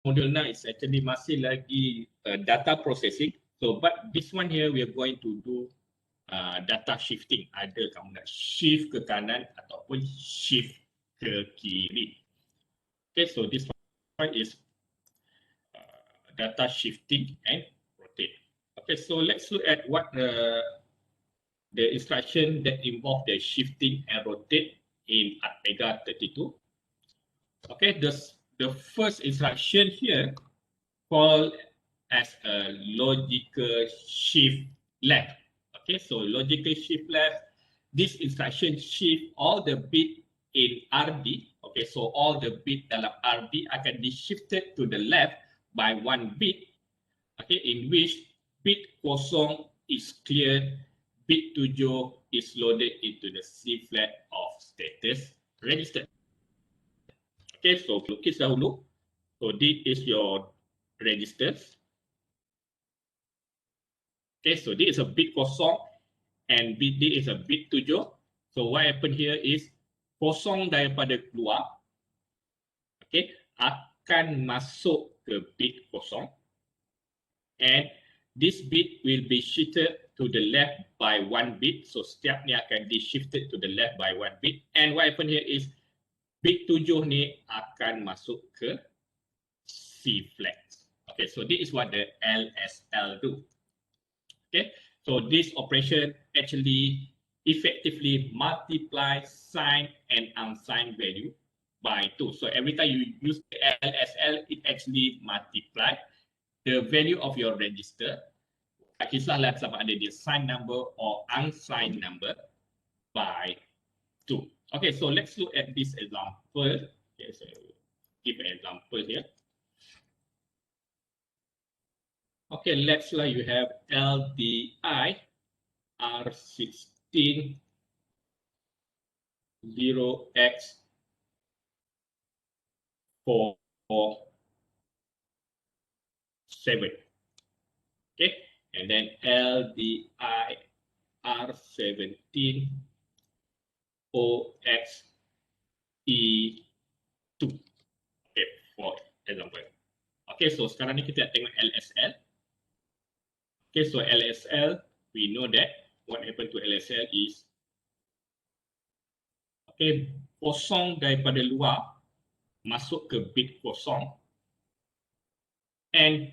module 9 is actually masih lagi data processing. So, but this one here we are going to do data shifting. Ada kamu nak shift ke kanan ataupun shift ke kiri. Okay, so this one is data shifting and rotate. Okay, so let's look at what the instruction that involve the shifting and rotate in ATmega 32. Okay, the first instruction here called as a logical shift left. Okay, so logical shift left, this instruction shift all the bit in RD. Okay, so all the bit dalam RD akan di shifted to the left by 1 bit. Okay, in which bit kosong is cleared, bit 7 is loaded into the C flag of status register. Okay, so lukis dahulu. So this is your registers. Okay, so this is a bit kosong and this is a bit 7. So what happened here is kosong daripada keluar, okay, akan masuk ke bit kosong, and this bit will be shifted to the left by 1 bit. So setiap ni akan di shifted to the left by 1 bit, and what happened here is bit 7 ni akan masuk ke C flag. Okay, so this is what the LSL do. Okay, so this operation actually effectively multiply signed and unsigned value by 2. So every time you use the LSL, it actually multiply the value of your register. Tak kisahlah sama ada dia signed number or unsigned number by 2. Okay, so let's look at this example. Okay, so give an example here. Okay, let's say you have LDI R16 0x 47. Okay, and then LDI R17 OX E2. Okay, for example. Okay, so sekarang ni kita tengok LSL. Okay, so LSL, we know that what happened to LSL is, okay, kosong daripada luar masuk ke bit kosong, and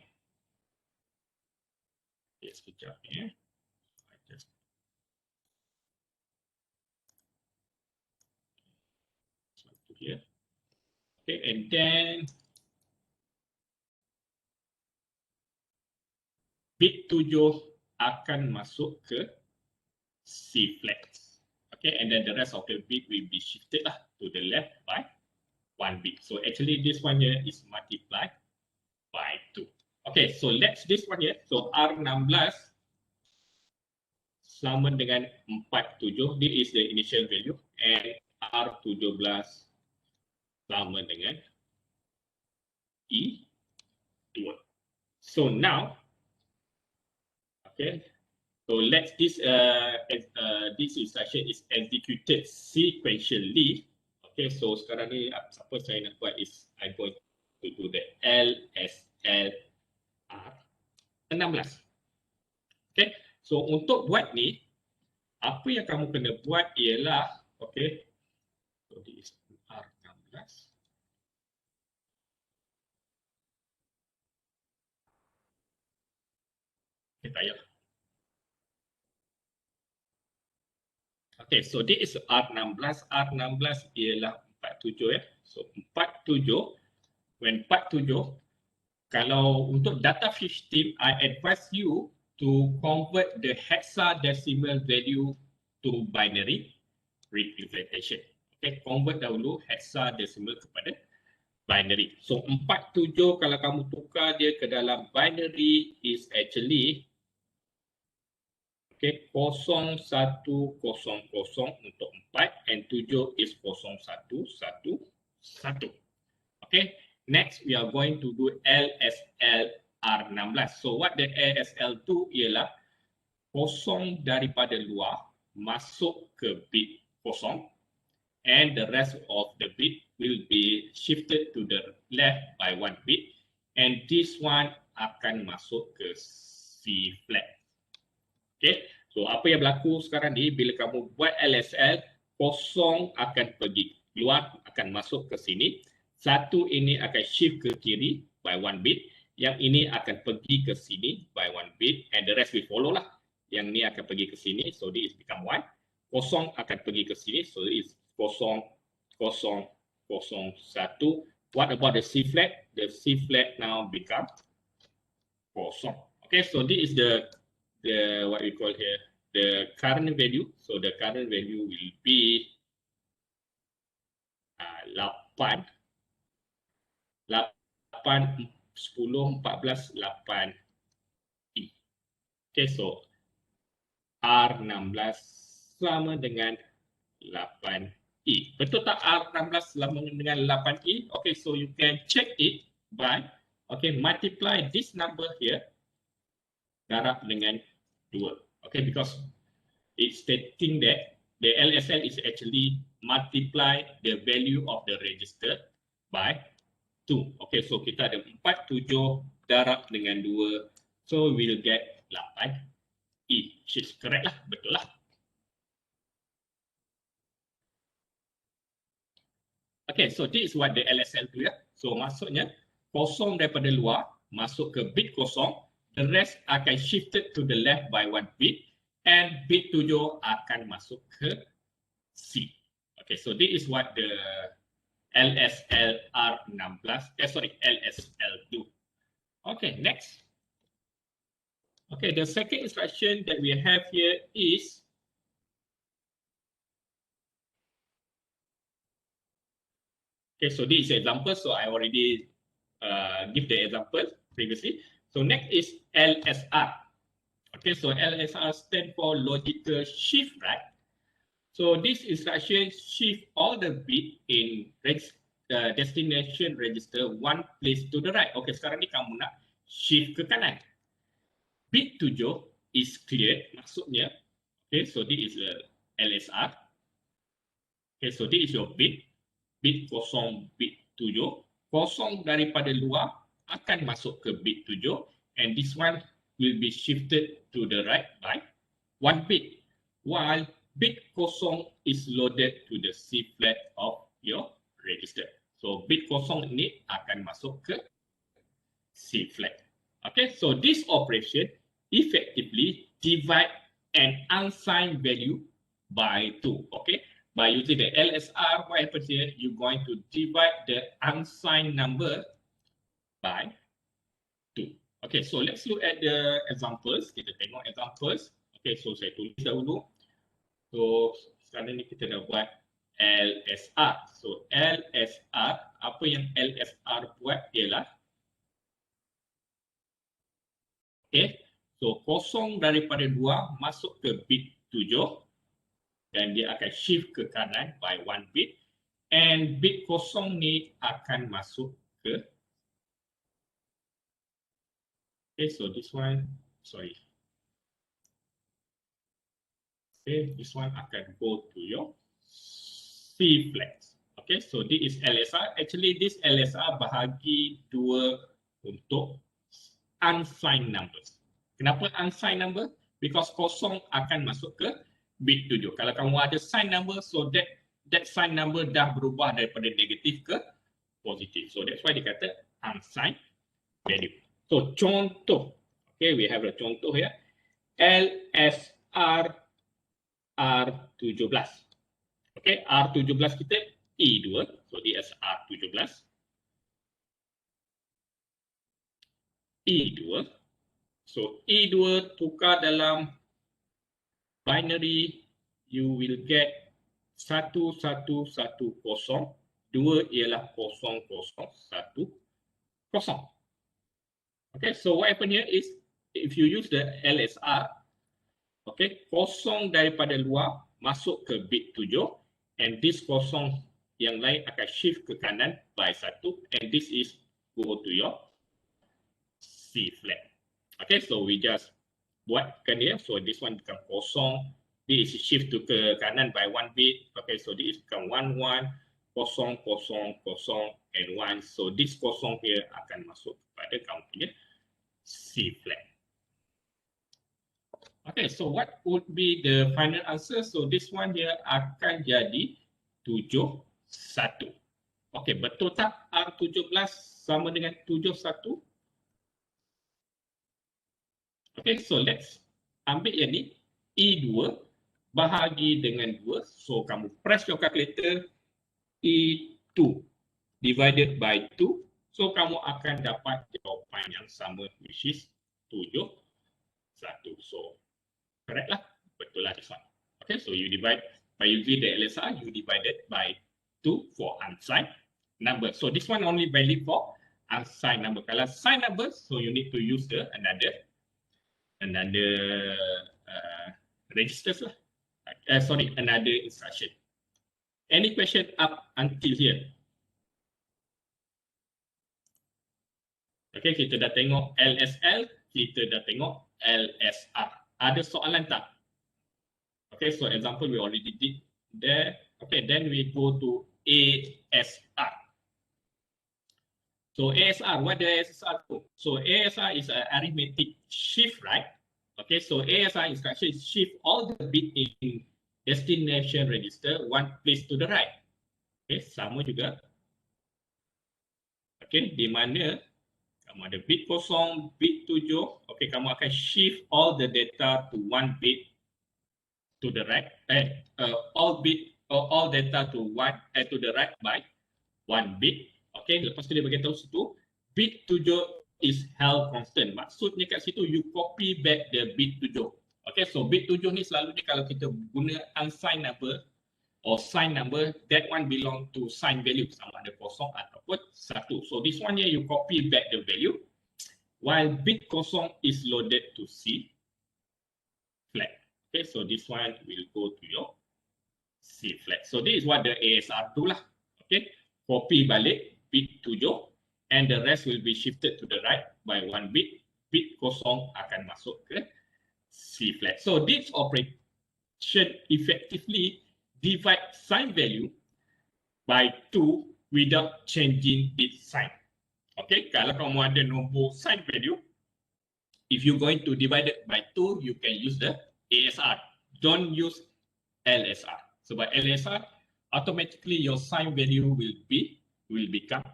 sekejap ya. Here. Okay, and then bit 7 akan masuk ke C flag. Okay, and then the rest of the bit will be shifted to the left by 1 bit. So actually this one here is multiplied by 2. Okay, so let's this one here. So R16 sama dengan 47. This is the initial value, and R17 sama dengan E2. So now, okay, so let's this instruction is executed sequentially. Okay, so sekarang ni apa saya nak buat is I'm going to do the LSL R16. Okay, so untuk buat ni, apa yang kamu kena buat ialah, okay, so this is R16. Okay, tak payah. Okay, so this is R16. R16 ialah 47 ya. So 47, when 47, kalau untuk data system, I advise you to convert the hexadecimal value to binary representation. Okay, convert dahulu hexadecimal kepada binary. So 47 kalau kamu tukar dia ke dalam binary is actually, okay, 0100 untuk 4 and 7 is 0111. Okay, next we are going to do LSL R16. So what the LSL do ialah kosong daripada luar masuk ke bit kosong, and the rest of the bit will be shifted to the left by 1 bit, and this one akan masuk ke C flat. Okay, so apa yang berlaku sekarang ni, bila kamu buat LSL, kosong akan pergi keluar, akan masuk ke sini. Satu ini akan shift ke kiri by 1 bit, yang ini akan pergi ke sini by 1 bit, and the rest will follow lah. Yang ni akan pergi ke sini, so this become 1. Kosong akan pergi ke sini, so it's 0, 0, 0, 1. What about the C flat? The C flat now become kosong. Okay, so this is the what we call here the current value. So the current value will be 8, 10, 14, 8 E. Okay, so R16 sama dengan 8 E. Betul tak R16 sama dengan 8 E? Okay, so you can check it by multiply this number here darab dengan 2. Okay, because it's stating that the LSL is actually multiply the value of the register by 2. Okay, so kita ada 47 darab dengan 2. So we'll get 8 E. Which is correct lah, betul lah. Okay, so this is what the LSL do ya. So maksudnya kosong daripada luar masuk ke bit kosong, the rest akan shifted to the left by 1 bit, and bit 7 akan masuk ke C. Okay, so this is what the LSL LSL do. Okay, next. Okay, the second instruction that we have here is okay, so this is an example. So I already give the example previously. So next is LSR. Okay, so LSR stands for logical shift right. So this instruction shift all the bit in destination register one place to the right. Okay, sekarang ni kamu nak shift ke kanan. Bit 7 is cleared, maksudnya. Okay, so this is LSR. Okay, so this is your bit. Bit kosong, bit 7. Kosong daripada luar akan masuk ke bit 7, and this one will be shifted to the right by 1 bit, while bit kosong is loaded to the C flat of your register. So bit kosong ini akan masuk ke C flat. Okay, so this operation effectively divide an unsigned value by 2. Okay, by using the LSR, what happens here? You're going to divide the unsigned number by 2. Okay, so let's look at the examples. Kita tengok examples. Okay, so saya tulis dahulu. So sekarang ni kita dah buat LSR. So LSR, apa yang LSR buat ialah, okay, so kosong daripada 2 masuk ke bit 7, dan dia akan shift ke kanan by 1 bit, and bit kosong ni akan masuk ke, okay, so this one, sorry, okay, this one akan go to your C flat. Okay, so this is LSR. Actually, this LSR bahagi 2 untuk unsigned numbers. Kenapa unsigned number? Because kosong akan masuk ke bit 7. Kalau kamu ada signed number, so that signed number dah berubah daripada negatif ke positif. So that's why dikata unsigned value. So contoh, okay, we have a contoh here. LSR R17. Okay, R17 kita E2, so dia R17. E2, so E2 tukar dalam binary, you will get 1110, 2 ialah 0010. Okay, so what happen here is, if you use the LSR, okay, kosong daripada luar masuk ke bit 7, and this kosong yang lain akan shift ke kanan by 1, and this is go to your C flat. Okay, so we just buatkan dia. So this one become kosong. This is shift to ke kanan by 1 bit. Okay, so this become 11. kosong, kosong, kosong, and 1. So this kosong here akan masuk kepada kamu punya C flat. Okay, so what would be the final answer? So this one here akan jadi 71. Okay, betul tak R17 sama dengan 71? Okay, so let's ambil yang ni. E2 bahagi dengan 2. So kamu press your calculator. E2 divided by 2. So kamu akan dapat jawapan yang sama, which is 71. So correct lah. Betul lah this one. Okay, so you divide by using the LSR, you divided by 2 for unsigned number. So this one only valid for unsigned number. Kalau signed number, so you need to use the another registers lah. Another instruction. Any question up until here? Okay, kita dah tengok LSL, kita dah tengok LSR. Ada soalan tak? Okay, so example we already did there. Okay, then we go to ASR. So ASR, what does ASR do? So ASR is an arithmetic shift, right? Okay, so ASR instruction is shift all the bit in destination register one place to the right. Okay, sama juga. Okay, di mana kamu ada bit kosong, bit 7. Okay, kamu akan shift all the data to one bit to the right. All data to the right by one bit. Okay, lepas tu dia bagi tahu situ bit 7 is held constant. Maksudnya kat situ you copy back the bit 7. Okay, so bit 7 ni selalunya kalau kita guna unsigned number or signed number, that one belong to signed value, sama ada kosong ataupun 1. So this one here you copy back the value while bit kosong is loaded to C flat. Okay, so this one will go to your C flat. So this is what the ASR do lah. Okay, copy balik bit 7 and the rest will be shifted to the right by one bit. Bit kosong akan masuk ke C flat. So this operation effectively divide sign value by 2 without changing its sign. Okay, kalau kamu ada nombor sign value, if you're going to divide it by 2, you can use the ASR. Don't use LSR. Sebab LSR, automatically your sign value will become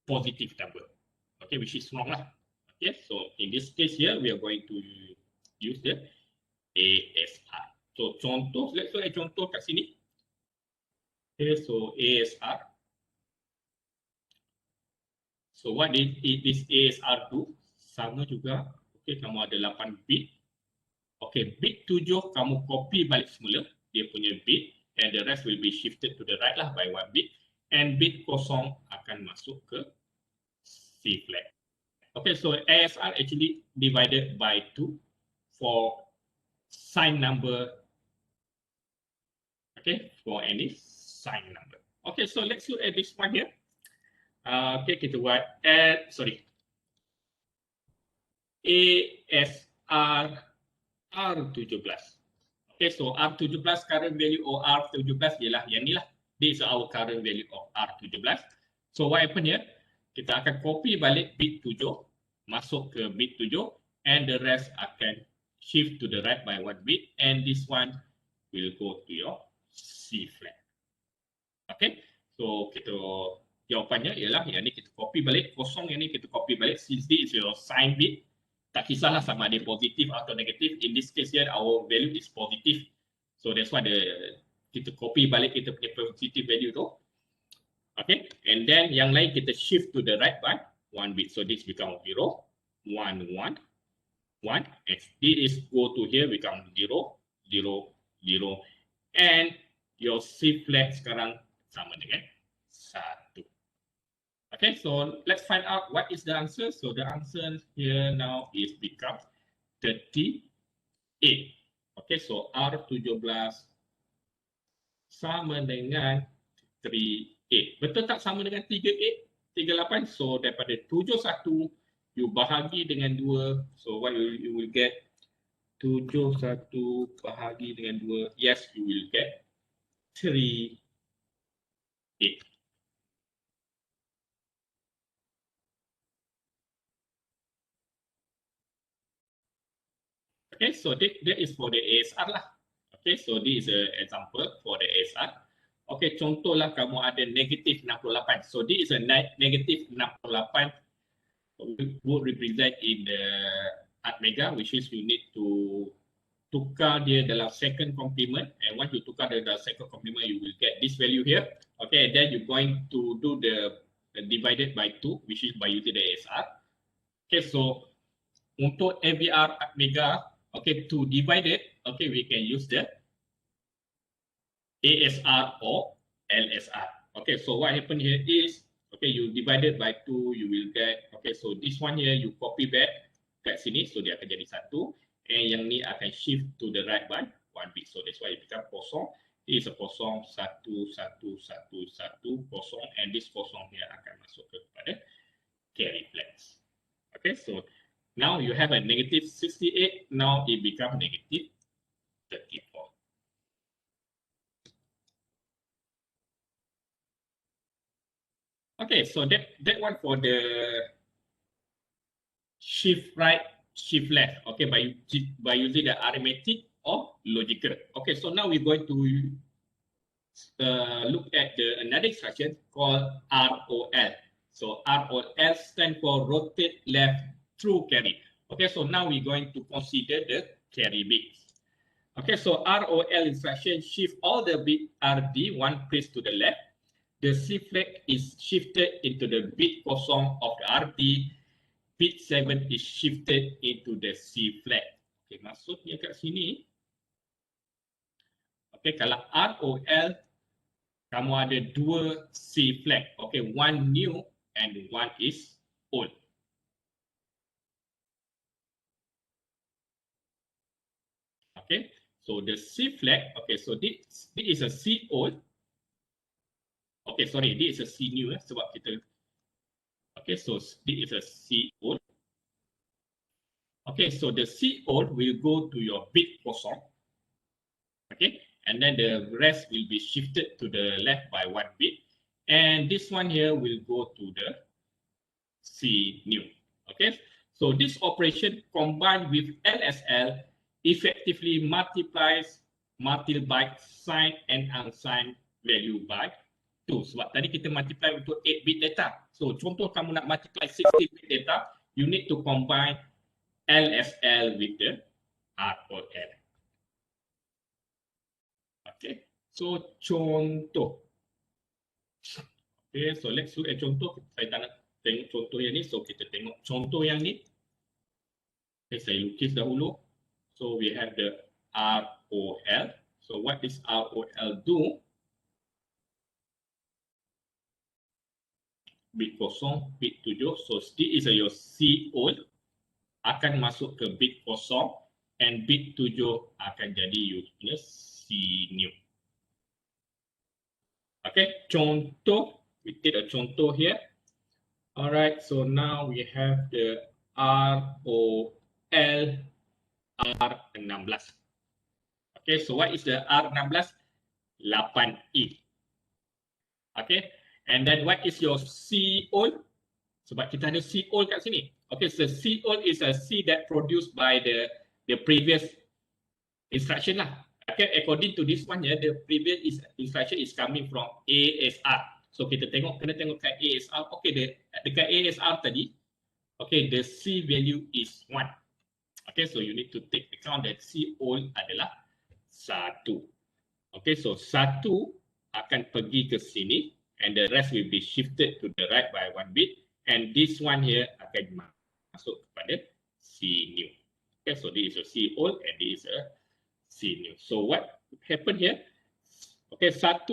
positive number. Okay, which is wrong lah. Okay, so in this case here, we are going to use the ASR. So contoh, let's say contoh kat sini. Okay, so ASR. So what did this ASR do? Sama juga. Okay, kamu ada 8 bit. Okay, bit 7 kamu copy balik semula dia punya bit, and the rest will be shifted to the right lah by one bit, and bit kosong akan masuk ke C flat. Okay, so ASR actually divided by 2 for sign number. Okay, for any sign number. Okay, so let's look at this one here. Okay, kita buat ASR R17. Okay, so R17 current value of R17 ialah yang ni lah. This is our current value of R17. So what happen here? Kita akan copy balik bit 7, masuk ke bit 7, and the rest akan shift to the right by one bit, and this one will go to your C flat. Okay, so kita jawapannya ialah yang ni kita copy balik, kosong yang ni kita copy balik, since this is your sign bit, tak kisahlah sama ada positif atau negatif. In this case here, our value is positive, so that's why kita copy balik kita punya positive value tu. Okay, and then yang lain kita shift to the right by one bit, so this become 0, 1, 1, 1, and this go to here become 0, 0, 0, and your C flat sekarang sama dengan 1. Okay, so let's find out what is the answer. So the answer here now is become 38. Okay, so R17 sama dengan 38. Betul tak sama dengan 38? 38. So daripada 71 you bahagi dengan 2. So what you will get? 71 bahagi dengan 2. Yes, you will get 38. 8. Okay, so that is for the ASR lah. Okay, so this is an example for the ASR. Okay, contohlah kamu ada negatif 68. So this is a negative 68 would represent in the Atmega, which is you need to tukar dia dalam second complement, and once you tukar dia dalam second complement, you will get this value here. Okay, and then you're going to do the divided by 2, which is by using the ASR. Okay, so untuk AVR Atmega, okay, to divide it, okay, we can use the ASR or LSR. Okay, so what happened here is, okay, you divide it by 2, you will get, okay, so this one here, you copy back kat sini, so dia akan jadi 1, and yang ni akan shift to the right by 1 bit, so that's why it become kosong. This is a kosong, 1, 1, 1, 1, kosong, and this kosong here akan masuk kepada carry flags. Okay, so now you have a negative 68, now it become negative 34. Okay, so that one for the shift right, shift left, okay, by using the arithmetic or logical. Okay, so now we're going to look at another instruction called ROL. So ROL stands for rotate left through carry. Okay, so now we're going to consider the carry bits. Okay, so ROL instruction shift all the bit RD one place to the left. The C flag is shifted into the bit kosong of the RD. Bit 7 is shifted into the C flag. Okay, maksudnya kat sini, okay, kalau ROL, kamu ada 2 C flag. Okay, one new and one is old. Okay, so the C flag, okay, so this is a C old. Okay, sorry, this is a C new sebab kita. Okay, so this is a C old. Okay, so the C old will go to your bit kosong. Okay, and then the rest will be shifted to the left by 1 bit. And this one here will go to the C new. Okay, so this operation combined with LSL effectively multiplies multi-byte signed and unsigned value by 2. Sebab tadi kita multiply untuk 8-bit data. So contoh kamu nak multiply 16-bit data, you need to combine LSL with the ROL. Okay, so contoh. Okay, so let's look at contoh. Saya tak nak tengok contoh yang ni, so kita tengok contoh yang ni. Okay, saya lukis dahulu. So we have the ROL. So what does ROL do? Bit kosong, bit 7. So this is your C old akan masuk ke bit kosong, and bit 7 akan jadi you punya C new. Okay, contoh, we take a contoh here. Alright, so now we have the ROL R16. Okay, so what is the R16? 8E. Okay, and then what is your C old? Sebab kita ada C old kat sini. Okay, so C old is a C that produced by the previous instruction lah. Okay, according to this one here, the previous instruction is coming from ASR. So kita kena tengok kat ASR. Okay, dekat ASR tadi, okay, the C value is 1. Okay, so you need to take account that C old adalah 1. Okay, so 1 akan pergi ke sini, and the rest will be shifted to the right by 1 bit, and this one here akan masuk kepada C new. Okay, so this is a C old and this is a C new. So what happened here? Okay, 1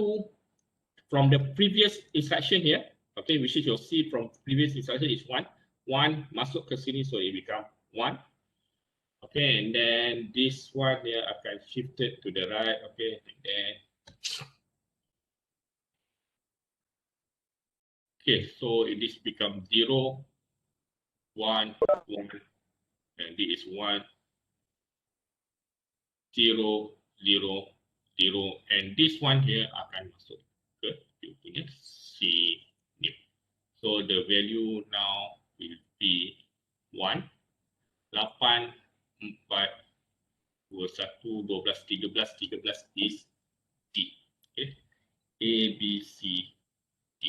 from the previous instruction here, okay, which is your C from previous instruction is 1. 1 masuk ke sini, so it become 1. Okay, and then this one here akan shifted to the right. Okay, and then okay, so it is become 0, 1, 1, and this is 1, 0, 0, 0, and this one here akan masuk ke you punya C new. So the value now will be 1, 8, 4, 21, 12, 13 is D. Okay. A, B, C, D.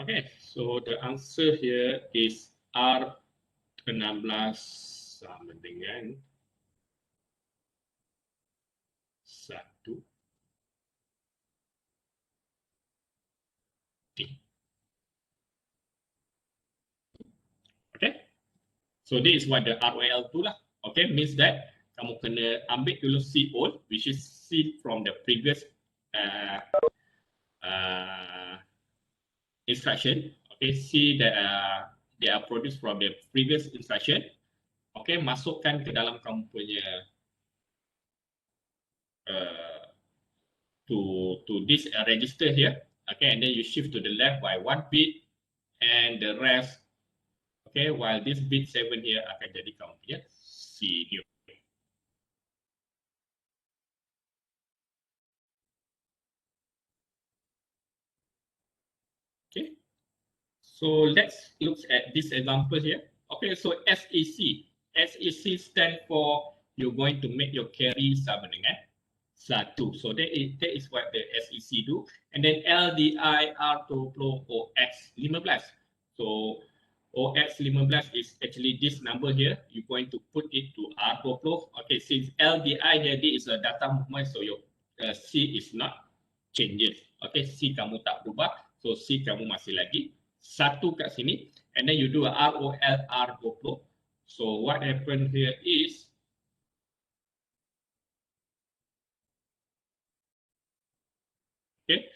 Okay, so the answer here is R16 sama dengan 1 D. Okay, so this is what the ROL do lah. Okay, means that kamu kena ambil dulu C old, which is C from the previous instruction. Okay, C that they are produced from the previous instruction. Okay, masukkan ke dalam kamu punya to this register here. Okay, and then you shift to the left by 1 bit, and the rest. Okay, while this bit 7 here akan jadi kamu punya C new. Okay, so let's look at this example here. Okay, so SEC. SEC stand for you're going to make your carry sama dengan 1. So that is what the SEC do. And then LDI R20 OX15. So OX15 is actually this number here. You're going to put it to R20. Okay, since LDI here is a data movement, so your C is not changes. Okay, C kamu tak berubah. So C kamu masih lagi 1 kat sini. And then you do a ROL R20. So what happened here is okay,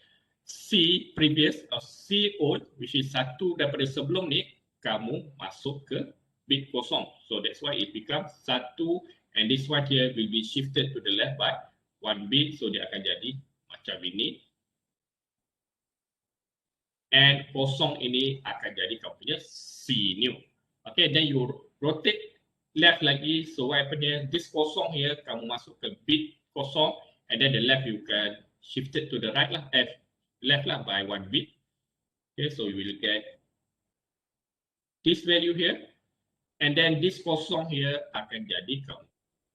C previous or C old, which is 1 daripada sebelum ni, kamu masuk ke bit kosong. So that's why it becomes 1, and this one here will be shifted to the left by 1 bit. So dia akan jadi macam ini. And kosong ini akan jadi kamu punya C new. Okay, then you rotate left lagi. So what happen here? This kosong here, kamu masuk ke bit kosong, and then the left you can shift it to the right lah, left lah by 1 bit. Okay, so you will get this value here, and then this kosong here akan jadi kamu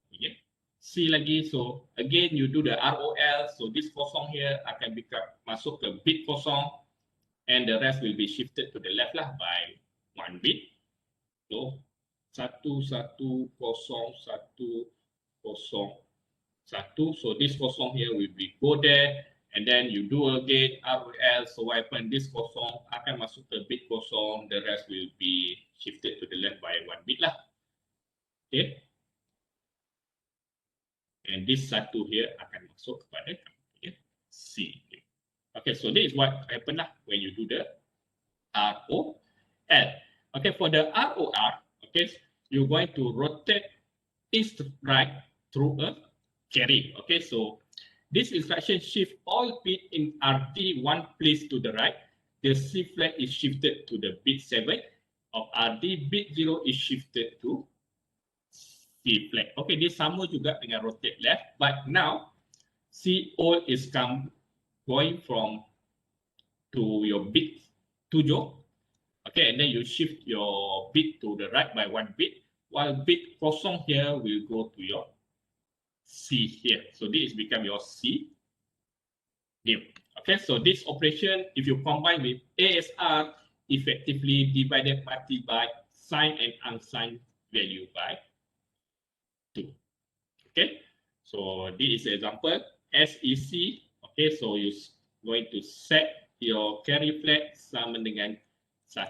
punya C lagi. So again you do the ROL. So this kosong here akan masuk ke bit kosong, and the rest will be shifted to the left lah by 1 bit. So 1 1 0 1 0 1. So this kosong here will be go there, and then you do again ROL. So what happen? This kosong akan masuk ke bit kosong, the rest will be shifted to the left by 1 bit lah. Okay. And this 1 here akan masuk kepada C. Okay, so this is what happen lah when you do the ROL. Okay, for the ROR, okay, you're going to rotate east right through a carry. Okay, so this instruction shift all bit in RD 1 place to the right. The C flag is shifted to the bit 7 of RD. Bit 0 is shifted to C flag. Okay, this sama juga dengan rotate left, but now C all is going from to your bit 7. Okay, and then you shift your bit to the right by 1 bit, while bit kosong here will go to your C here. So this become your C new. Okay, so this operation, if you combine with ASR, effectively divided by signed and unsigned value by 2. Okay, so this is an example. SEC. Okay, so you're going to set your carry flag sama dengan 1,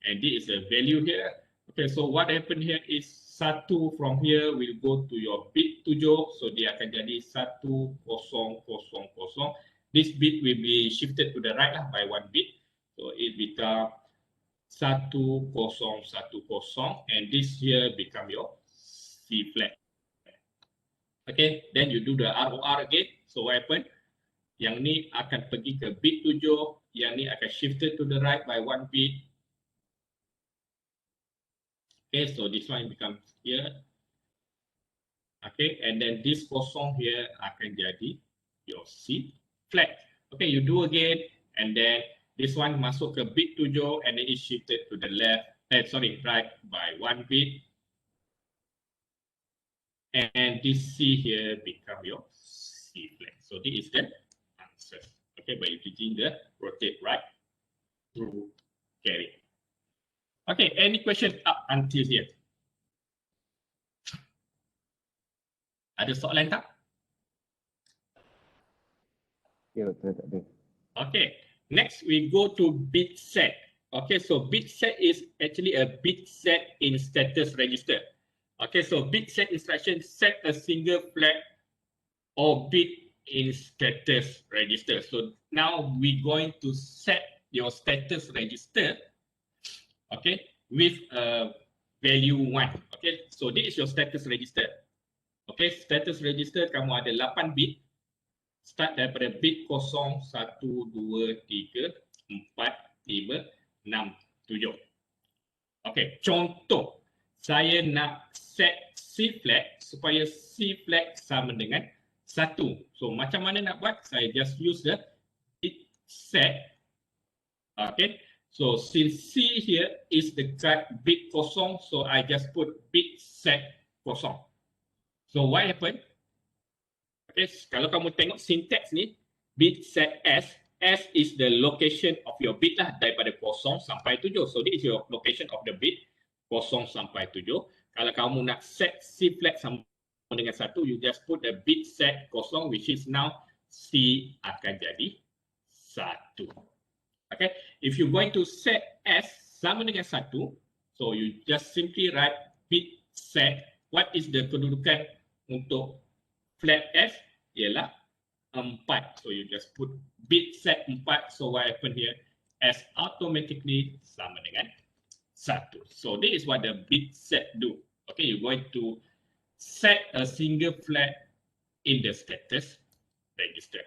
and this is a value here. Okay, so what happened here is 1 from here will go to your bit 7, so dia akan jadi 1 0 0 0. This bit will be shifted to the right lah by 1 bit, so it become 1 0 1 0, and this here become your C flag. Okay, then you do the ROR again. So what happened? Yang ni akan pergi ke bit 7, yang ni akan shifted to the right by 1 bit, Okay, so this one becomes here. Okay, and then this kosong here akan jadi your C flat. Okay, you do again, and then this one masuk ke bit 7 and then it shifted to the left, right by 1 bit. And this C here become your C flat. So this is the answer. Okay, by using the rotate right through carry. Okay, any question up until here? Ada soalan tak? Ya, betul, tak ada. Okay, next we go to bit set. Okay, so bit set is actually a bit set in status register. Okay, so bit set instruction set a single flag or bit in status register. So now we're going to set your status register, okay, with a value 1. Okay, so this is your status register. Okay, status register kamu ada 8 bit. Start daripada bit 0, 1, 2, 3, 4, 5, 6, 7. Okay, contoh. Saya nak set C flag supaya C flag sama dengan 1. So, macam mana nak buat? Saya just use the bit set. Okay, so since C here is dekat bit 0, so I just put bit set 0. So, what happened? Okay, kalau kamu tengok syntax ni, bit set S, S is the location of your bit lah daripada 0 sampai 7. So this is your location of the bit 0 sampai 7. Kalau kamu nak set C flag sama dengan 1, you just put the bit set 0 which is now C akan jadi 1. Okay, if you going to set S sama dengan 1, so you just simply write bit set. What is the kedudukan untuk flag S ialah 4. So you just put bit set 4. So what happen here? S automatically sama dengan 1. So this is what the bit set do. Okay, you're going to set a single flag in the status register.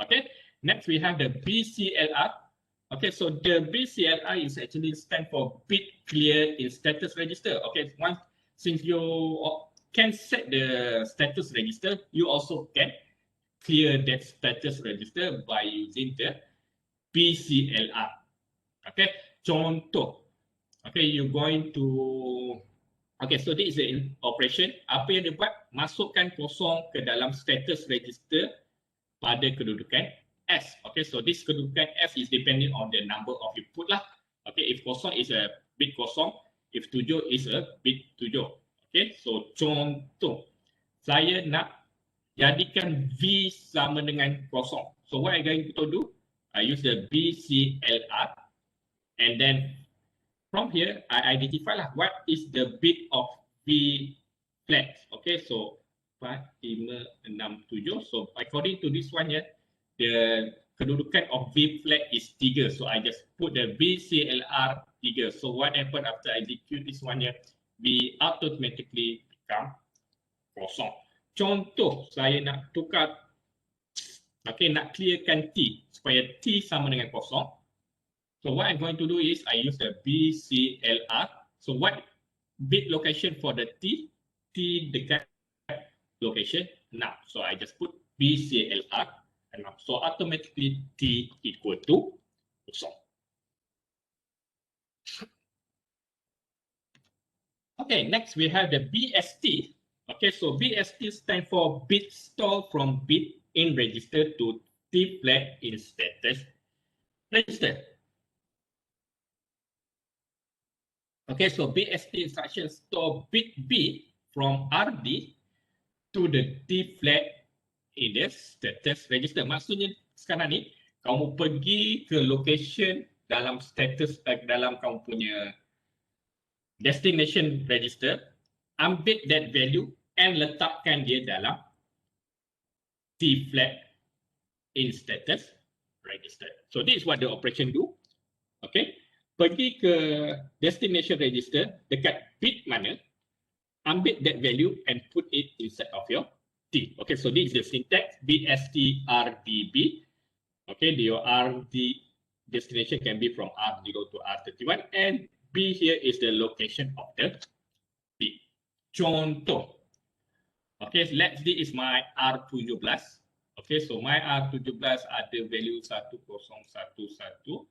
Okay, next we have the BCLR. Okay, so the BCLR is actually stand for bit clear in status register. Okay, once since you can set the status register, you also can clear that status register by using the BCLR. Okay, contoh. Okay, you're going to, okay, so this is the operation. Apa yang dia buat? Masukkan 0 ke dalam status register pada kedudukan S. Okay, so this kedudukan S is depending on the number of input lah. Okay, if 0 is a bit 0, if 7 is a bit 7. Okay, so contoh, saya nak jadikan V sama dengan 0. So what I'm going to do, I use the BCLR and then from here, I identify lah what is the bit of V flag. Okay, so 4, 5, 6, 7. So according to this one here, the kedudukan of V flag is 3. So I just put the BCLR 3. So what happened after I execute this one here? V automatically become 0. Contoh, saya nak tukar, okay, nak clearkan T supaya T sama dengan 0. So what I'm going to do is I use the BCLR. So what bit location for the T? T dekat location 6. So I just put BCLR and so automatically T equal to 0. Okay, next we have the BST. Okay, so BST stands for bit store from bit in register to T flag in status register. Okay, so BST instruction store bit B from RD to the T flag in the status register. Maksudnya sekarang ni kamu pergi ke location dalam status dalam kamu punya destination register, ambil that value and letakkan dia dalam T flag in status register. So this is what the operation do. Okay, pergi ke destination register dekat bit mana, ambil that value and put it inside of your T. Okay, so this is the syntax BST RDB. Okay, your RD destination can be from R0 to R31 and B here is the location of the bit. Contoh. Okay, let's this is my R17. Okay, so my R17 ada value 1011 1010.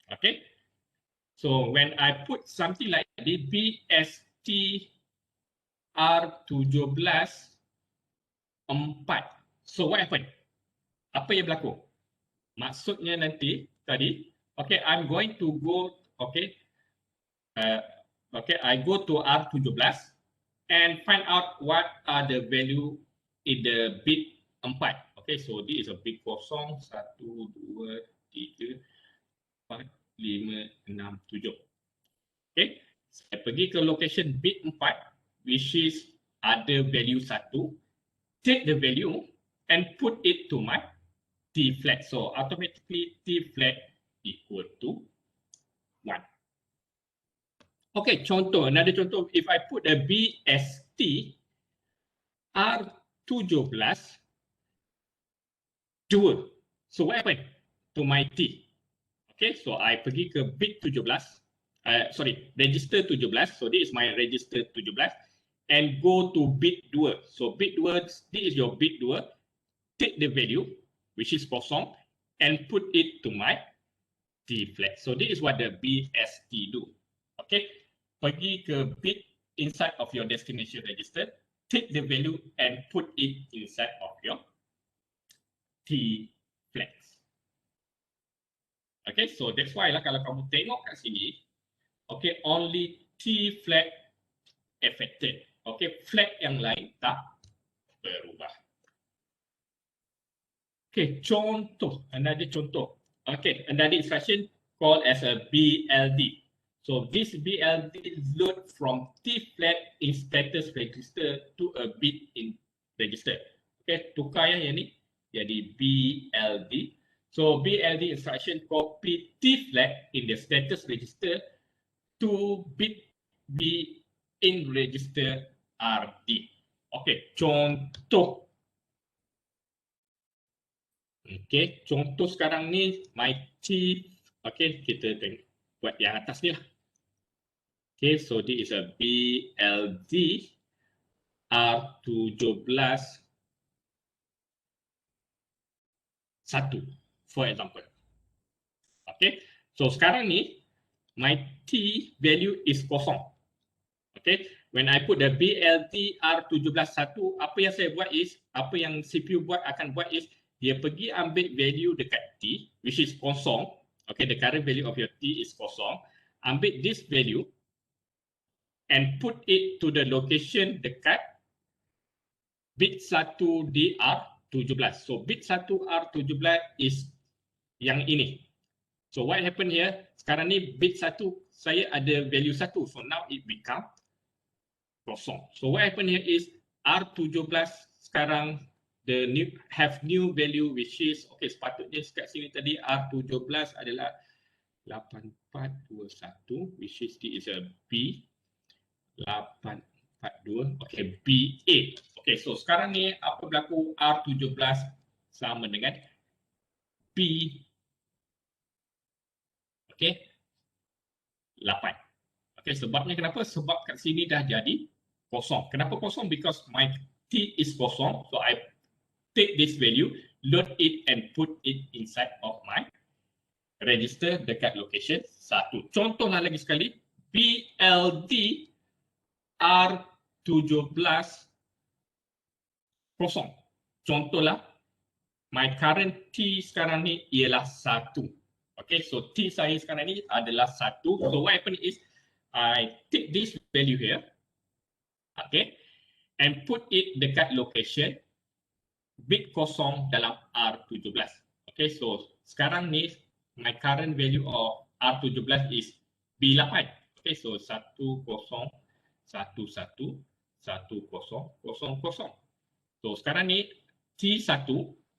Okay, so when I put something like the BST R17 4, so what happened? Apa yang berlaku? Maksudnya nanti tadi, okay, I'm going to go, okay, I go to R17 and find out what are the value in the bit 4. Okay, so this is a bit kosong 1, 2, 3, 4, 5, 6, 7. Okay, saya pergi ke location bit 4, which is ada value 1, take the value and put it to my T flag. So automatically T flag equal to 1. Okay, contoh, another contoh, if I put a BST R17 2, so what happened to my T? Okay, so I pergi ke bit 17, register 17, so this is my register 17, and go to bit 2. So bit 2, this is your bit 2, take the value, which is kosong, and put it to my T flag. So this is what the BST do. Okay, pergi ke bit inside of your destination register, take the value and put it inside of your T flags. Okay, so that's why lah kalau kamu tengok kat sini, okay, only T flag affected. Okay, flag yang lain tak berubah. Okay, contoh, another contoh. Okay, another instruction called as a BLD. So this BLD load from T flag in status register to a bit in register. Okay, tukar yang ni jadi BLD. So BLD instruction copy T flag in the status register to bit B in register RD. Okay, contoh. Okay, contoh sekarang ni my T. Okay, kita tengok buat yang atas ni lah. Okay, so this is a BLD R17 1, for example. Okay, so sekarang ni my T value is kosong. Okay, when I put the BLD R17 1, apa yang saya buat is, apa yang CPU akan buat is, dia pergi ambil value dekat T, which is kosong. Okay, the current value of your T is kosong. Ambil this value and put it to the location dekat bit 1 di R17. So bit 1 R17 is yang ini. So what happened here? Sekarang ni bit 1 saya ada value 1. So now it become kosong. So what happened here is R17 sekarang the new have new value, which is, okay, sepatutnya kat sini tadi R17 adalah 8421, which is this is a B 842, okay, B8. Okay, so sekarang ni apa berlaku? R17 sama dengan B, okay, 8. Okay, sebabnya kenapa? Sebab kat sini dah jadi kosong. Kenapa kosong? Because my T is kosong, so I take this value, load it and put it inside of my register dekat location 1. Contohlah lagi sekali, BLD R17 kosong. Contohlah, my current T sekarang ni ialah 1. Okay, so T saya sekarang ni adalah 1. So what happen is, I take this value here, okay, and put it dekat location bit kosong dalam R17. Okay, so sekarang ni my current value of R17 is B8. Okay, so 1011 1000. So sekarang ni T1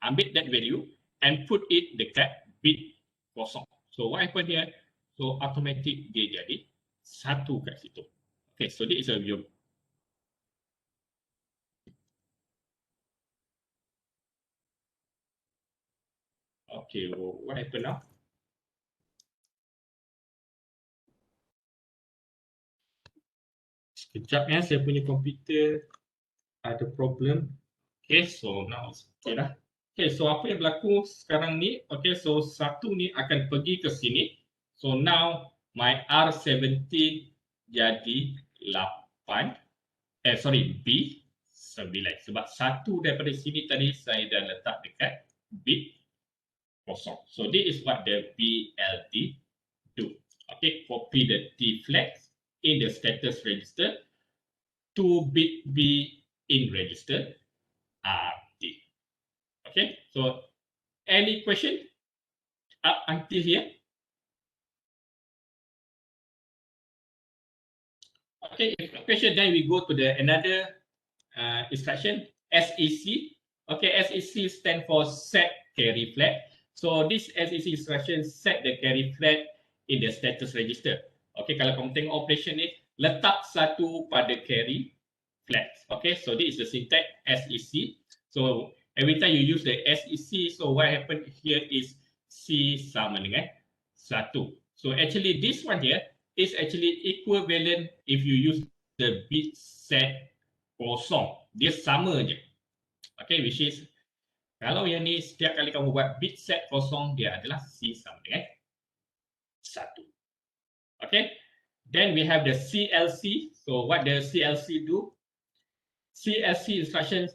ambil that value and put it dekat bit kosong. So what happened here? So automatic dia jadi 1 kat situ. Okay, so this is a view. Okay, what happened now? Sekejap ya, saya punya komputer ada problem. Okay, so now it's okay dah. Okay, so apa yang berlaku sekarang ni? Okay, so satu ni akan pergi ke sini. So now my R17 jadi 8. B9. Sebab satu daripada sini tadi saya dah letak dekat bit kosong. So this is what the BLT do. Okay, copy the T flag in the status register to bit B in register RT. Okay, so any question up until here? Okay, if no question, then we go to the another instruction, SEC. Okay, SEC stand for set carry flag. So this SEC instruction set the carry flag in the status register. Okay, kalau kamu tengok operation ni, letak satu pada carry flag. Okay, so this is the syntax SEC. So every time you use the SEC, so what happened here is C sama dengan 1. So actually this one here is actually equivalent if you use the bit set kosong. Dia sama je. Okay, which is kalau yang ni setiap kali kamu buat bit set kosong, dia adalah C sama dengan 1. Okay, then we have the CLC. So what the CLC do? CLC instructions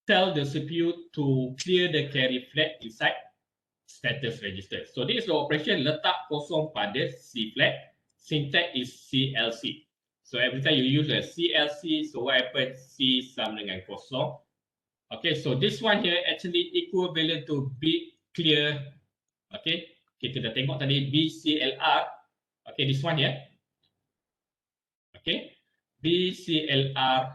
tell the CPU to clear the carry flag inside status register. So this is the operation letak kosong pada C flag. Syntax is CLC. So every time you use a CLC, so what happens? C sama dengan kosong. Okay, so this one here actually equivalent to bit clear. Okay, kita dah tengok tadi BCLR. Okay, this one here. Okay, BCLR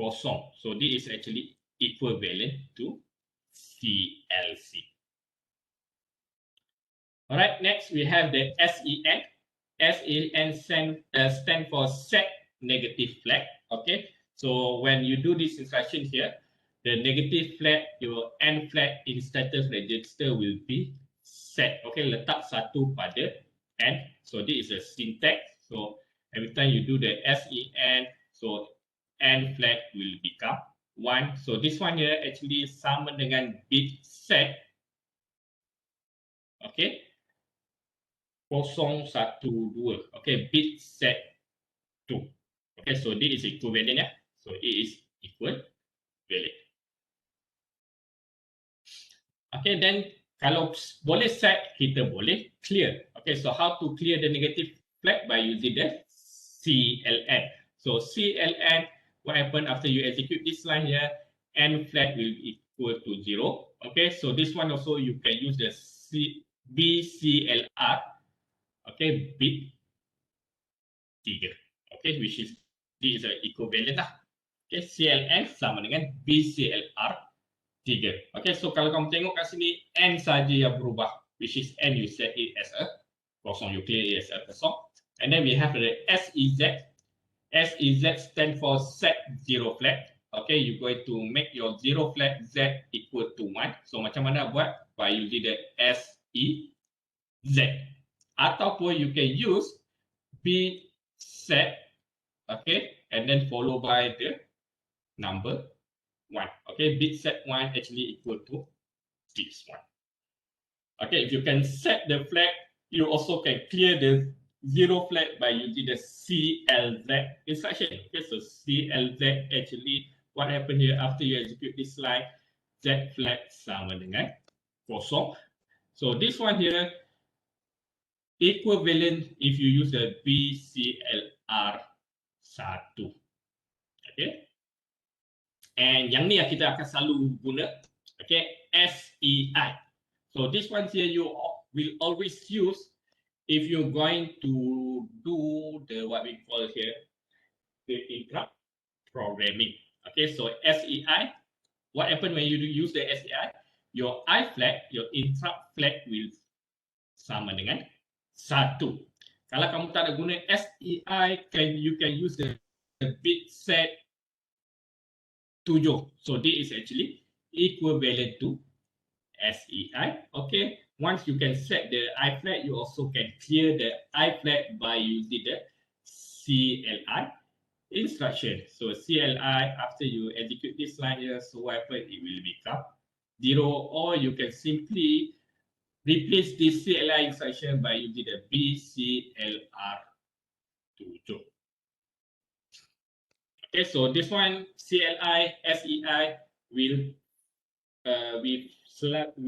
kosong. So this is actually equivalent to CLC. Alright, next we have the SEN. SEN stand for set negative flag. Okay, so when you do this instruction here, the negative flag, your N flag in status register will be set. Okay, letak satu pada N. So this is a syntax. So every time you do the SEN, so N flag will become 1. So this one here actually sama dengan bit set. Okay, 012. Okay, bit set 2. Okay, so this is equivalent ya. So it is equivalent. Okay, then kalau boleh set, kita boleh clear. Okay, so how to clear the negative flag? By using the CLN. So CLN, what happened after you execute this line here? N flag will equal to 0. Okay, so this one also you can use the BCLR. Okay, bit 3. Okay, which is this is a equivalent lah. Okay, CLN sama dengan BCLR 3. Okay, so kalau kamu tengok kat sini N saja yang berubah, which is N you set it as a kosong, you clear it as a kosong. And then we have the SEZ. SEZ stand for set zero flag. Okay, you're going to make your zero flag Z equal to 1. So macam mana buat? By using the SEZ. Ataupun you can use bit set, okay, and then follow by the number 1. Okay, bit set 1 actually equal to this one. Okay, if you can set the flag, you also can clear the zero flag by using the CLZ instruction. Okay, so CLZ actually what happened here after you execute this line, Z flag sama dengan kosong. So this one here equivalent if you use the BCLR 1. Okay, and yang ni yang kita akan selalu guna. Okay, SEI. So this one here you will always use if you're going to do the what we call here the interrupt programming. Okay, so SEI, what happens when you use the SEI? Your I flag, your interrupt flag will sama dengan 1. Kalau kamu tak ada guna SEI, you can use the bit set 7. So this is actually equivalent to SEI. Okay, once you can set the I flag, you also can clear the I flag by using the CLI instruction. So CLI, after you execute this line here, so what happens? It will become 0, or you can simply replace this CLI instruction by using the BCLR7. Okay, so this one CLI SEI will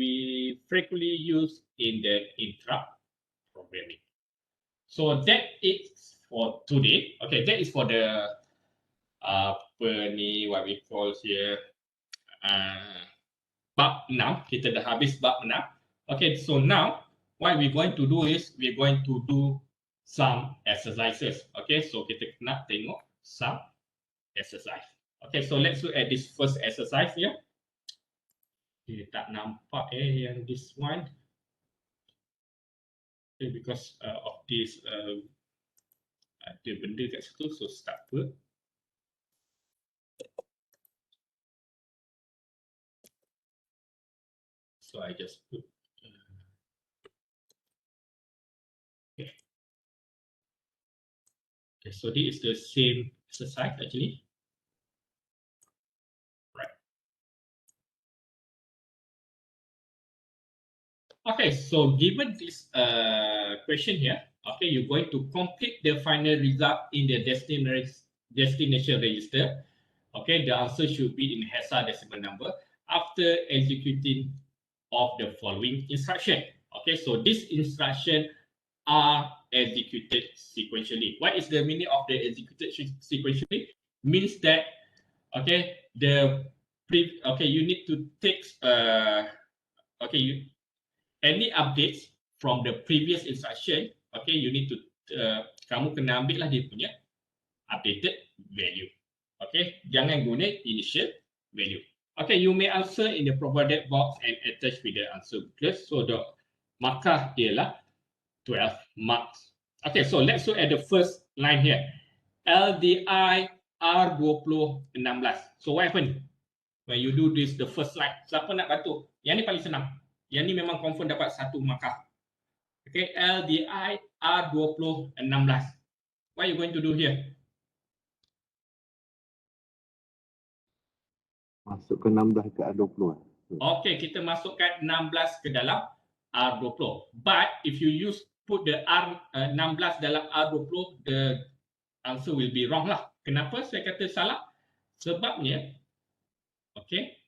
we frequently use in the interrupt programming. So that is for today. Okay, that is for the what we call here bab 6. Kita dah habis bab 6. Okay, so now what we're going to do is we're going to do some exercises. Okay, so kita nak tengok some exercise. Okay, so let's look at this first exercise here. Okay, tak nampak yang this one. Okay, because of this ada benda kat situ, so tak apa. So I just put okay. Okay, so this is the same exercise actually. Right. Okay, so given this question here, okay, you're going to complete the final result in the destination register. Okay, the answer should be in hexadecimal number after executing of the following instruction. Okay, so this instruction are executed sequentially. What is the meaning of the executed sequentially? Means that okay, you need to take any updates from the previous instruction. Okay, you need to kamu kena ambil lah dia punya updated value. Okay, jangan guna initial value. Okay, you may answer in the provided box and attach with the answer booklet. So the markah ialah 12 marks. Okay, so let's look at the first line here. LDI R2016. So what happened when you do this, the first line? Siapa nak bantu? Yang ni paling senang. Yang ni memang confirm dapat 1 markah. Okay, LDI R2016. What are you going to do here? Masukkan 16 ke R20. Okay, kita masukkan 16 ke dalam R20. But if you put the R16 dalam R20, the answer will be wrong lah. Kenapa saya kata salah? Sebabnya, okay,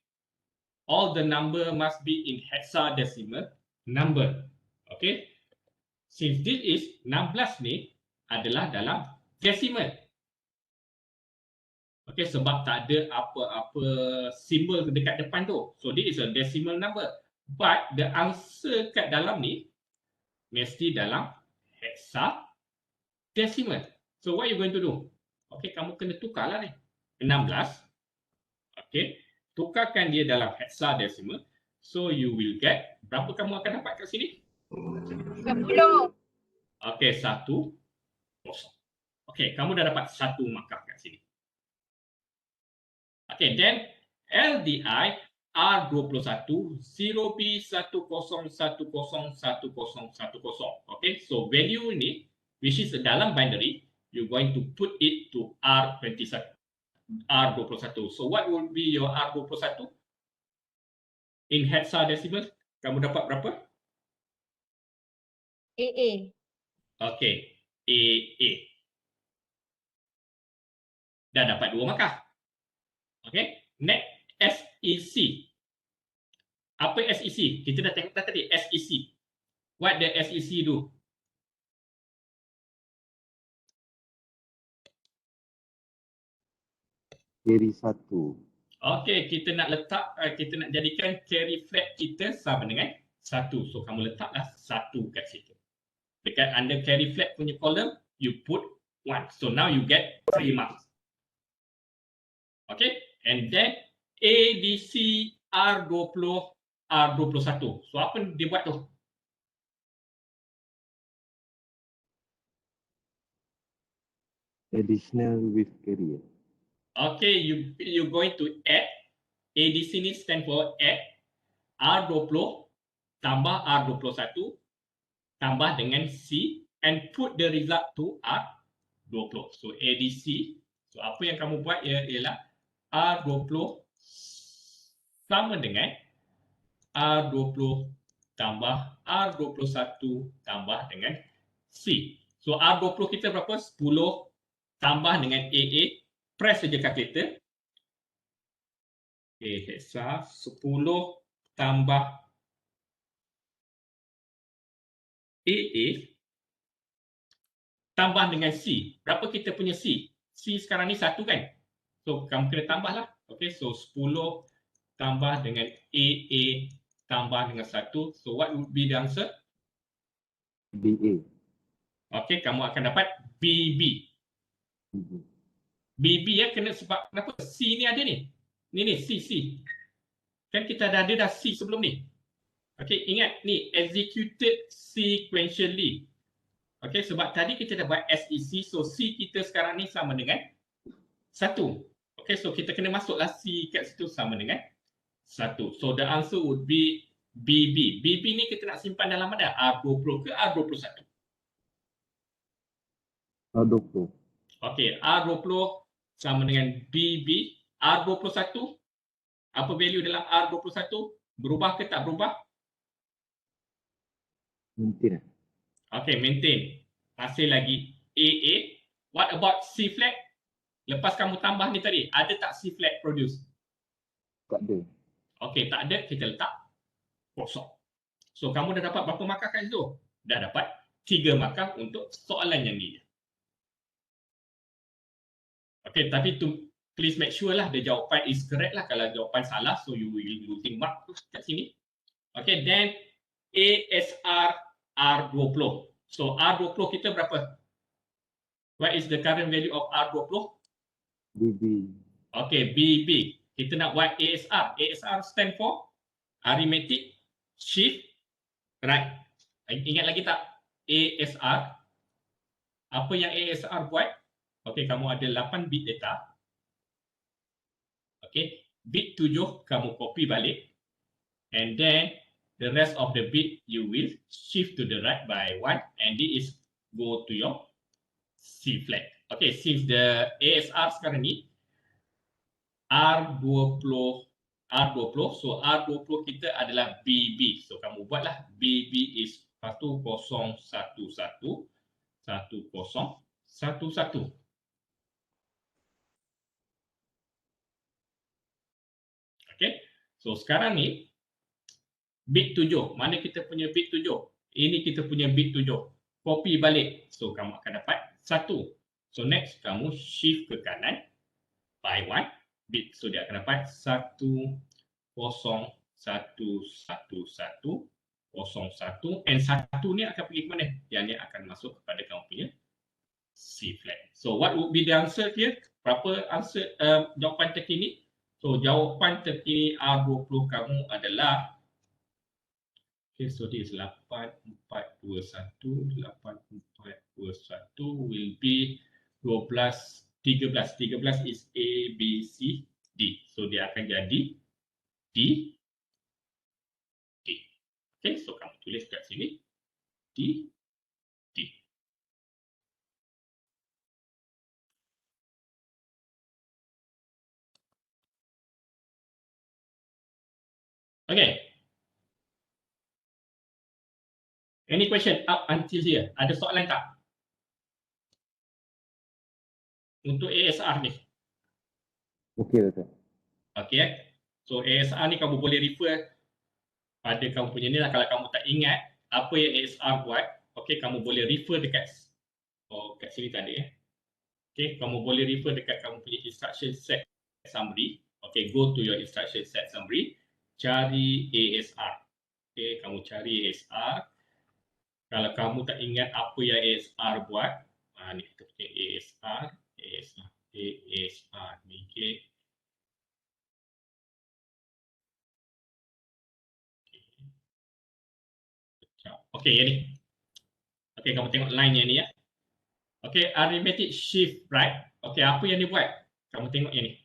all the number must be in hexadecimal number. Okay, since this is 16 ni adalah dalam decimal. Okay, sebab tak ada apa-apa simbol dekat depan tu. So this is a decimal number. But the answer kat dalam ni mesti dalam hexadecimal. So what you going to do? Okay, kamu kena tukarlah ni. 16. Okay, tukarkan dia dalam hexadecimal. So you will get, berapa kamu akan dapat kat sini? 10. Okay, 1, 0. Okay, kamu dah dapat 1 markah kat sini. Okay, then LDI R21 0B10101010. Okay, so value ni, which is dalam binary, you're going to put it to R21. So what will be your R21? In hexadecimal, kamu dapat berapa? AA. Okay, AA. Dah dapat 2 markah. Okay, next SEC. Apa SEC? Kita dah tengok tadi SEC. What the SEC do? Carry 1. Okay, kita nak jadikan carry flag kita sama dengan 1. So kamu letaklah 1 kat situ. Dekat under carry flag punya column, you put 1. So now you get 3 marks. Okay, and then ADC R20 R21. So apa dia buat tu? Additional with carrier. Okay, you going to add. ADC ni stand for add. R20 tambah R21 tambah dengan C and put the result to R20. So ADC. So apa yang kamu buat ialah R20 sama dengan R20 tambah R21 tambah dengan C. So R20 kita berapa? 10 tambah dengan AA. Press saja kalkulator. Okay, hexa 10 tambah AA tambah dengan C. Berapa kita punya C? C sekarang ni 1 kan? So kamu kena tambah lah. Okay, so 10 tambah dengan AA tambah dengan 1. So what would be the answer? BA. Okay, kamu akan dapat BB. BB ya, kena sebab kenapa? C ni ada ni. Ni C. Kan kita dah ada C sebelum ni. Okay, ingat ni executed sequentially. Okay, sebab tadi kita dah buat SEC, so C kita sekarang ni sama dengan 1. Okay, so kita kena masuklah C kat situ sama dengan 1. So the answer would be BB. BB ni kita nak simpan dalam mana? R20 ke R21? R20. Okay, R20 sama dengan BB. R21, apa value dalam R21? Berubah ke tak berubah? Mungkin. Okay, maintain. Hasil lagi AA. What about C flag? Lepas kamu tambah ni tadi, ada tak C flag produce? Tak ada. Okay, tak ada, kita letak kosong. So, kamu dah dapat berapa markah kat situ? Dah dapat 3 markah untuk soalan yang ni. Okay, tapi please make sure lah the jawapan is correct lah. Kalau jawapan salah, so you will losing mark kat sini. Okay, then ASR R20. So R20 kita berapa? What is the current value of R20? BB. Okay, BB. Kita nak buat ASR. ASR stand for arithmetic shift right. Ingat lagi tak ASR? Apa yang ASR buat? Okay, kamu ada 8 bit data. Okay, bit 7 kamu copy balik. And then the rest of the bit you will shift to the right by 1 and this is go to your C flag. Okay, since the ASR sekarang ni R20, so R20 kita adalah BB. So kamu buatlah BB is 1011 1011. Okay, so sekarang ni bit 7. Mana kita punya bit 7? Ini kita punya bit 7. Copy balik. So, kamu akan dapat 1. So, next kamu shift ke kanan by 1 bit. So, dia akan dapat 10111101 and 1 ni akan pergi ke mana? Yang ni akan masuk kepada kamu punya C flag. So, what would be the answer here? Berapa answer jawapan terkini? So, jawapan terkini R20 kamu adalah okay, so this 8421 will be 13 is A, B, C, D. So dia akan jadi D. Okay, so kamu tulis kat sini D. Okay. Any question up until here? Ada soalan tak? Untuk ASR ni. Okey, Doktor. Okay. So ASR ni kamu boleh refer pada kamu punya ni lah. Kalau kamu tak ingat apa yang ASR buat, okay, kamu boleh refer dekat kat sini tadi. Okay, kamu boleh refer dekat kamu punya instruction set summary. Okay, go to your instruction set summary. Cari ASR. Okay, kamu cari ASR. Kalau kamu tak ingat apa yang ASR buat, ni kita punya ASR ni, okay, yang ni. Okay, kamu tengok line yang ni ya. Okay, arithmetic shift right. Okay, apa yang dia buat? Kamu tengok yang ni.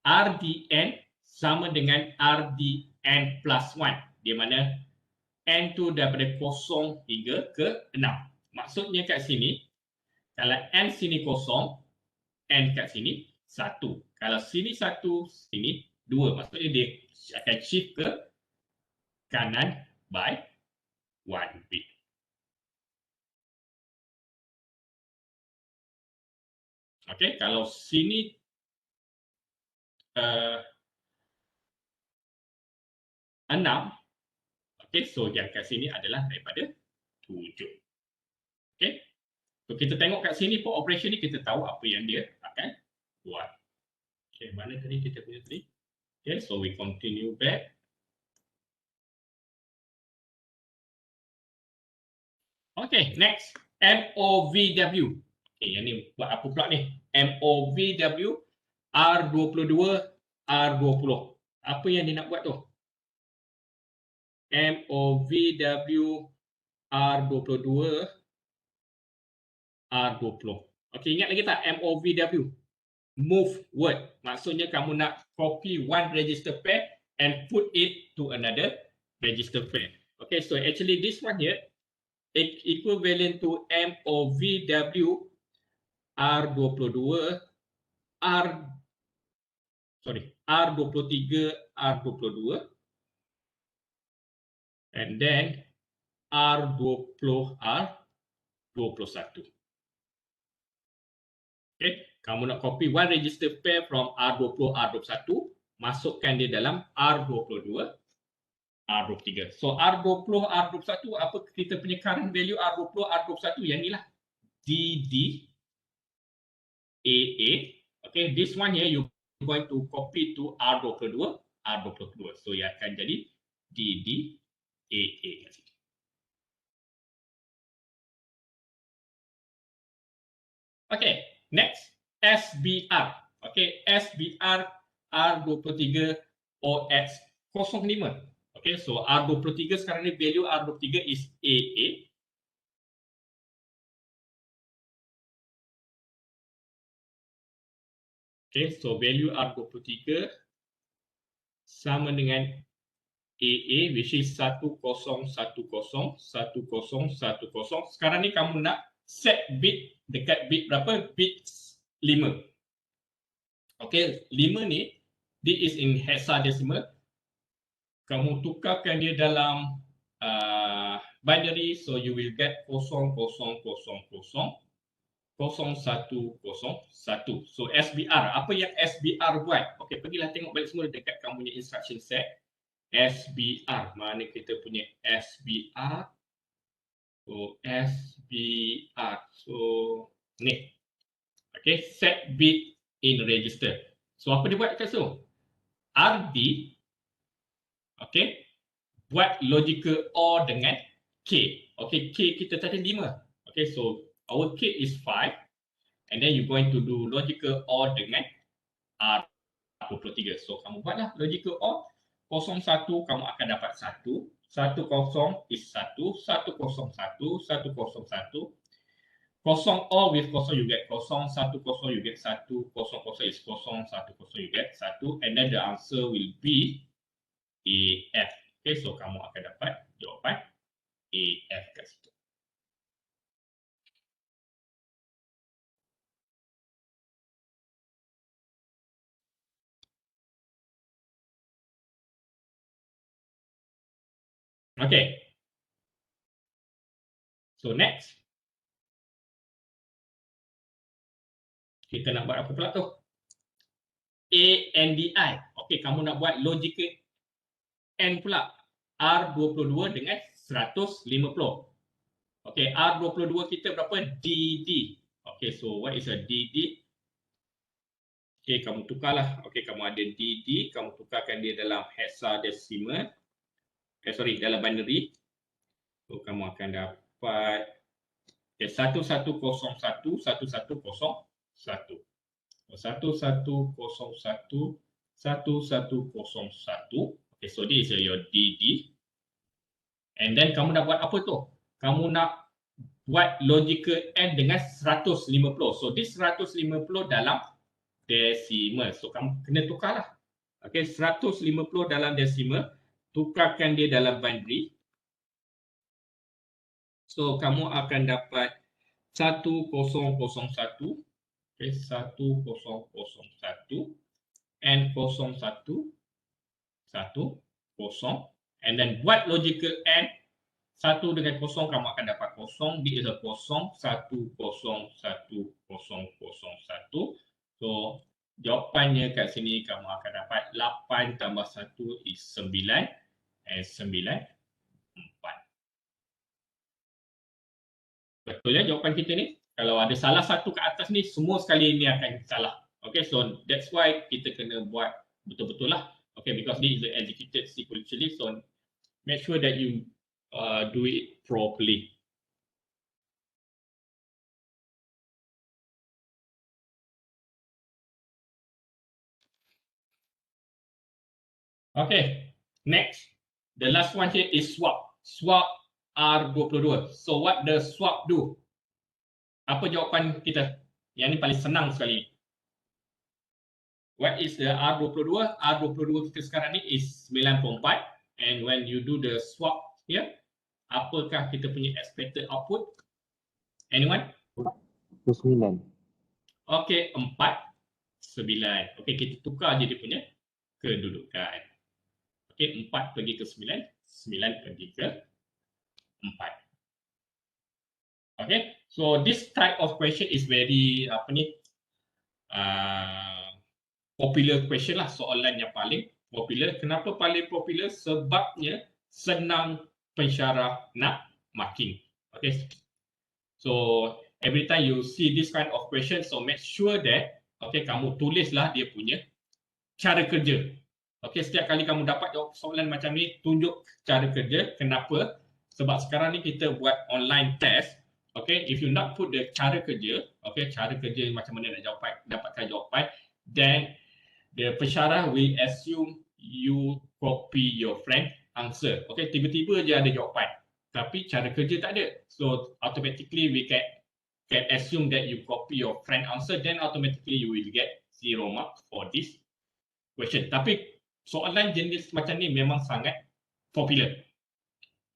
RDN sama dengan RDX. n plus 1. Di mana n tu daripada 0 hingga ke 6. Maksudnya kat sini, kalau n sini 0, n kat sini 1. Kalau sini 1, sini 2. Maksudnya dia akan shift ke kanan by 1 bit. Okey, kalau sini 6, okey, so yang kat sini adalah daripada 7. Okey. So kita tengok kat sini pun operation ni kita tahu apa yang dia akan buat. Okey, mana tadi kita punya tadi? Okay, so we continue back. Okay, next. MOVW. Okay, yang ni buat apa pula ni? MOVW R22 R20. Apa yang dia nak buat tu? MOVW R22 R20. Okay, ingat lagi tak MOVW? Move word. Maksudnya kamu nak copy one register pair and put it to another register pair. Okay, so actually this one here equivalent to MOVW R22 R23 R22 and then R20 R21. Okay, kamu nak copy one register pair from R20 R21, masukkan dia dalam R22 R23. So R20 R21 apa kita punya current value R20 R21 yang inilah DD AA. Okay, this one here you going to copy to R22 R22. So ia akan jadi DD AA. Okay, next SBR. Okay, SBR R23 OX05. Okay, so R23 sekarang ni value R23 is AA. Okay, so value R23 sama dengan AA, which is 1010 1010. Sekarang ni kamu nak set bit dekat bit berapa? Bit 5. Okay, 5 ni this is in hexadecimal. Kamu tukarkan dia dalam binary, so you will get 0000 0101. So SBR, apa yang SBR buat? Okey, pergilah tengok balik semula dekat kamu punya instruction set. SBR, mana kita punya SBR? So SBR, so ni. Okey, set bit in register. So apa dia buat kat situ? RD, okey, buat logical OR dengan K. Okey, K kita tadi 5. Okey, so our K is 5 and then you're going to do logical OR dengan R23. So kamu buatlah logical OR 01 kamu akan dapat 1, 10 is 1, 101, 101. 0 OR with 0 you get 0, 10 you get 1, 00 is 0, 10 you get 1 and then the answer will be AF. Okay, so kamu akan dapat jawapan AF kat situ. Okay. So next. Kita nak buat apa pula tu? ANDI. Okay, kamu nak buat logical AND pula. R22 dengan 150. Okay, R22 kita berapa? DD. Okay, so what is a DD? Okay, kamu tukarlah. Okay, kamu ada DD, kamu tukarkan dia dalam hexadecimal. Dalam binary. So, kamu akan dapat 1101 1101 1101. Okay, so this is your DD. And then kamu nak buat apa tu? Kamu nak buat logical AND dengan 150. So this 150 dalam decimal. So kamu kena tukarlah. Okay, 150 dalam decimal. tukarkan dia dalam binary. So kamu akan dapat 1001, okay, 1001 and 011, 10, and then buat logical AND 1 dengan 0 kamu akan dapat 0. This is a 0, 1, 0, 1, 0, 0, 1. So jawapannya kat sini kamu akan dapat 8 tambah 1 is 9 and 9, 4. Betul ya jawapan kita ni? Kalau ada salah satu ke atas ni, semua sekali ini akan salah. Okay, so that's why kita kena buat betul-betul lah. Okay, because this is the executed sequentially, so make sure that you do it properly. Okay, next. The last one here is swap. Swap R22. So what does swap do? Apa jawapan kita? Yang ni paling senang sekali. What is the R22? R22 kita sekarang ni is 94. And when you do the swap here, apakah kita punya expected output? Anyone? 9. Okay, 4, 9. Okay, kita tukar je dia punya kedudukan. Okay, 4 pergi ke 9, 9 pergi ke 4. Okay, so this type of question is very popular question lah, soalan yang paling popular. Kenapa paling popular? Sebabnya senang pensyarah nak marking. Okay, so every time you see this kind of question, so make sure that okay, kamu tulislah dia punya cara kerja. Okay, setiap kali kamu dapat jawab soalan macam ni, tunjuk cara kerja. Kenapa? Sebab sekarang ni kita buat online test. Okay, if you not put the cara kerja, okay, cara kerja macam mana nak dapatkan jawapan, then the pensyarah will assume you copy your friend answer. Okay, tiba-tiba je ada jawapan, tapi cara kerja tak ada. So automatically we can assume that you copy your friend answer, then automatically you will get 0 marks for this question. Tapi soalan jenis macam ni memang sangat popular.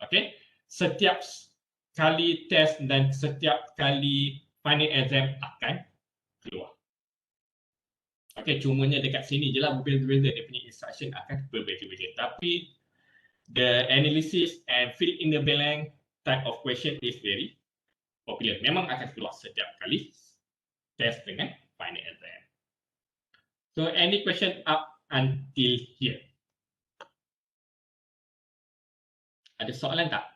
Okay, setiap kali test dan setiap kali final exam akan keluar. Okay, cumanya dekat sini je lah berbeza-beza, dia punya instruction akan berbeza-beza. Tapi the analysis and fill in the blank type of question is very popular. Memang akan keluar setiap kali test dengan final exam. So any question up until here? Ada soalan tak?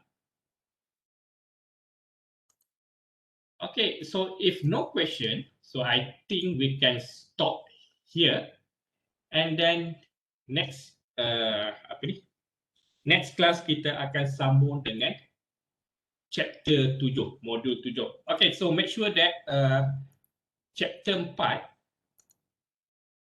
Okay, so if no question, so I think we can stop here. And then next next class kita akan sambung dengan chapter 7, modul 7. Okay, so make sure that chapter 4